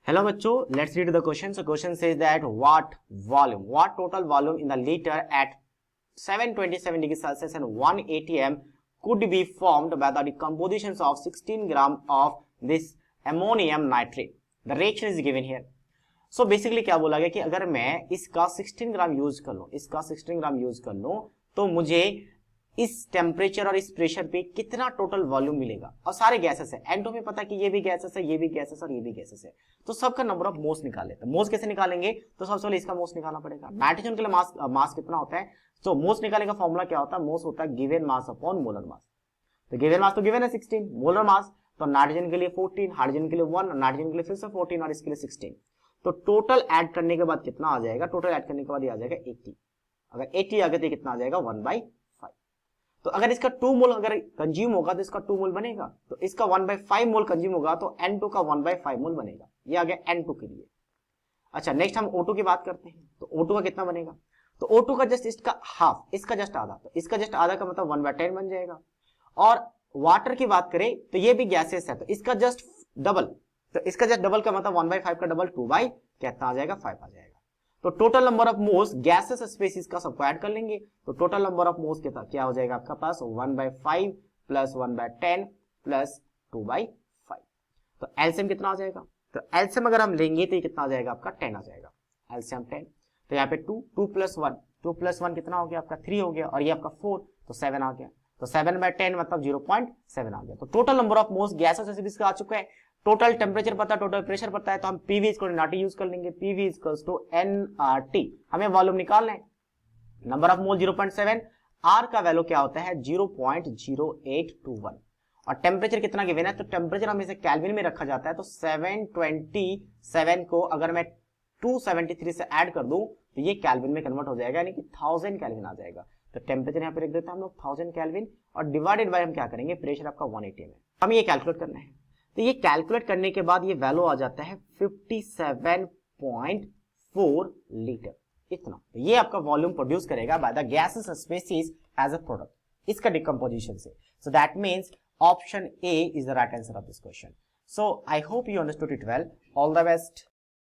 Hello बच्चों, let's read the question. So question says that what total volume in the liter at 727 degrees Celsius and 1 atm could be formed by the decomposition of 16 gram of this ammonium nitrate. The reaction is given here. So basically क्या बोला गया कि अगर मैं इसका 16 ग्राम use कर लूं तो मुझे इस टेम्परेचर और इस प्रेशर पे कितना टोटल वॉल्यूम मिलेगा। और सारे गैसेस है, एंड में पता है कि ये भी गैसेस है, ये भी गैसेस और ये भी गैसेस है, तो सबका नंबर ऑफ मोल्स निकाल लेते हैं। मोल्स कैसे निकालेंगे? तो सबसे पहले इसका मोल्स निकालना पड़ेगा। नाइट्रोजन के लिए मास कितना होता है? तो मोल्स निकालने का फॉर्मूला क्या होता है? मोल्स होता है given mass upon molar mass. तो गिवन मास तो गिवन है 16, मोलर मास तो नाइट्रोजन के लिए 14, हाइड्रोजन के लिए 1, नाइट्रोजन के लिए फिर से 14 और इसके लिए 16। तो टोटल ऐड करने के बाद कितना आ जाएगा? टोटल ऐड करने के बाद ये आ जाएगा 80। अगर 80 आ गया तो कितना आ जाएगा? 1/5। तो अगर इसका 2 मोल अगर कंज्यूम होगा तो इसका 2 मोल बनेगा, तो इसका 1/5 मोल कंज्यूम होगा तो N2 का 1/5 मोल बनेगा। ये आ गया N2 के लिए। अच्छा, नेक्स्ट हम O2 की बात करते हैं। तो O2 का कितना बनेगा? तो O2 का जस्ट इसका हाफ, इसका जस्ट आधा, तो इसका जस्ट आधा का मतलब 1/10 बन जाएगा। और वाटर की बात करें तो ये भी गैसेस है, तो इसका जस्ट डबल, तो इसका जस्ट डबल का मतलब 1/5 का डबल 2/, कितना आ जाएगा? 5 आ जाएगा। तो total number of moles gases species का सबको ऐड कर लेंगे, तो टोटल नंबर ऑफ मोल्स क्या हो जाएगा आपका पास? 1/5 प्लस 1/10 प्लस 2/5। तो एलसीएम कितना आ जाएगा? तो एलसीएम अगर हम लेंगे तो ये कितना आ जाएगा आपका? 10 आ जाएगा। एलसीएम 10, तो यहाँ पे 2 प्लस 1 कितना हो गया आपका? 3 हो गया, और ये आपका 4 तो 7 आ गया। तो 7/10 मतलब 0.7 आ गया। तो total number of moles gases species का आ चुका है। टोटल टेम्परेचर पता है, टोटल प्रेशर पता है, तो हम PV equal to NRT use कर लेंगे। पीवी इक्वल्स टू एनआरटी, हमें वॉल्यूम निकालना है। नंबर ऑफ मोल 0.7, आर का वैल्यू क्या होता है? 0.0821, और टेम्परेचर कितना गिवन है? तो टेम्परेचर हमें केल्विन में रखा जाता है, तो 727 को अगर मैं 273 से ऐड कर दूं तो ये केल्विन में कन्वर्ट हो जाएगा, यानी कि 1000 केल्विन आ जाएगा। तो टेम्परेचर यहाँ पे रख देते हैं हम लोग 1000 केल्विन, और डिवाइडेड बाय हम क्या करेंगे? प्रेशर आपका 180 में। हमें ये कैलकुलेट करना है। तो ये कैलकुलेट करने के बाद ये वैल्यू आ जाता है 57.4 लीटर, इतना। तो ये आपका वॉल्यूम प्रोड्यूस करेगा by the gases species as a product, इसका डिकम्पोजिशन से। So that means option A is the right answer of this question. So I hope you understood it well. All the best.